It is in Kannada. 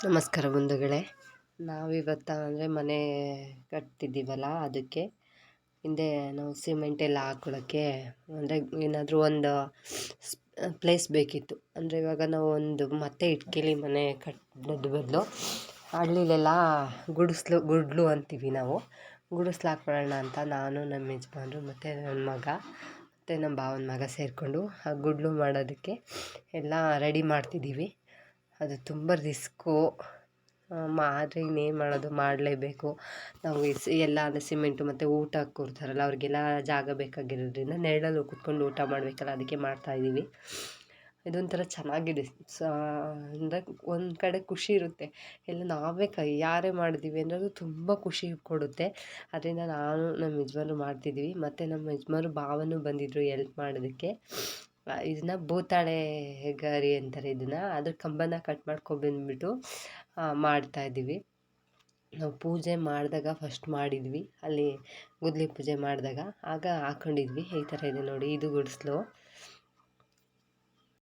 ನಮಸ್ಕಾರ ಬಂಧುಗಳೇ. ನಾವಿವತ್ತು ಮನೆ ಕಟ್ತಿದ್ದೀವಲ್ಲ, ಅದಕ್ಕೆ ಹಿಂದೆ ನಾವು ಸಿಮೆಂಟ್ ಎಲ್ಲ ಹಾಕೊಳ್ಳೋಕ್ಕೆ ಅಂದರೆ ಏನಾದರೂ ಒಂದು ಪ್ಲೇಸ್ ಬೇಕಿತ್ತು. ಅಂದರೆ ಇವಾಗ ನಾವು ಮತ್ತೆ ಇಟ್ಕೇಲಿ ಮನೆ ಕಟ್ಟೋದು ಬದಲು ಹಳ್ಳಿಲೆಲ್ಲ ಗುಡ್ಲು ಅಂತೀವಿ ನಾವು. ಗುಡಿಸ್ಲು ಹಾಕ್ಕೊಳ್ಳೋಣ ಅಂತ ನಾನು, ನಮ್ಮ ಯಜಮಾನ್ರು ಮತ್ತು ನನ್ನ ಮಗ ಮತ್ತು ನಮ್ಮ ಭಾವನ ಮಗ ಸೇರಿಕೊಂಡು ಆ ಗುಡ್ಲು ಮಾಡೋದಕ್ಕೆ ಎಲ್ಲ ರೆಡಿ ಮಾಡ್ತಿದ್ದೀವಿ. ಅದು ತುಂಬ ರಿಸ್ಕು, ಆದರೆ ಇನ್ನೇನು ಮಾಡೋದು, ಮಾಡಲೇಬೇಕು. ನಾವು ಎಲ್ಲ ಅಂದರೆ ಸಿಮೆಂಟು ಮತ್ತು ಊಟ ಕೂರ್ತಾರಲ್ಲ ಅವ್ರಿಗೆಲ್ಲ ಜಾಗ ಬೇಕಾಗಿರೋದ್ರಿಂದ ನೆರಳಲ್ಲಿ ಕೂತ್ಕೊಂಡು ಊಟ ಮಾಡಬೇಕಲ್ಲ, ಅದಕ್ಕೆ ಮಾಡ್ತಾಯಿದ್ದೀವಿ. ಇದೊಂಥರ ಚೆನ್ನಾಗಿದೆ. ಅಂದರೆ ಒಂದು ಕಡೆ ಖುಷಿ ಇರುತ್ತೆ, ಎಲ್ಲ ನಾವೇ ಯಾರೇ ಮಾಡಿದ್ದೀವಿ ಅನ್ನೋದು ತುಂಬ ಖುಷಿ ಕೊಡುತ್ತೆ. ಅದರಿಂದ ನಾನು ನಮ್ಮ ಯಜಮಾನ್ರು ಮಾಡ್ತಿದ್ದೀವಿ. ಮತ್ತು ನಮ್ಮ ಯಜಮಾನ್ರು ಭಾವನೂ ಬಂದಿದ್ದರು ಎಲ್ಪ್ ಮಾಡೋದಕ್ಕೆ. ಇದನ್ನು ಭೂತಾಳೆ ಗರಿ ಅಂತಾರೆ ಇದನ್ನು. ಅದ್ರ ಕಂಬನ ಕಟ್ ಮಾಡ್ಕೊಬಂದ್ಬಿಟ್ಟು ಮಾಡ್ತಾಯಿದ್ದೀವಿ. ನಾವು ಪೂಜೆ ಮಾಡಿದಾಗ ಫಸ್ಟ್ ಮಾಡಿದ್ವಿ, ಅಲ್ಲಿ ಗುದ್ಲಿ ಪೂಜೆ ಮಾಡಿದಾಗ ಆಗ ಹಾಕ್ಕೊಂಡಿದ್ವಿ. ಈ ಥರ ಇದೆ ನೋಡಿ, ಇದು ಗುಡಿಸ್ಲು.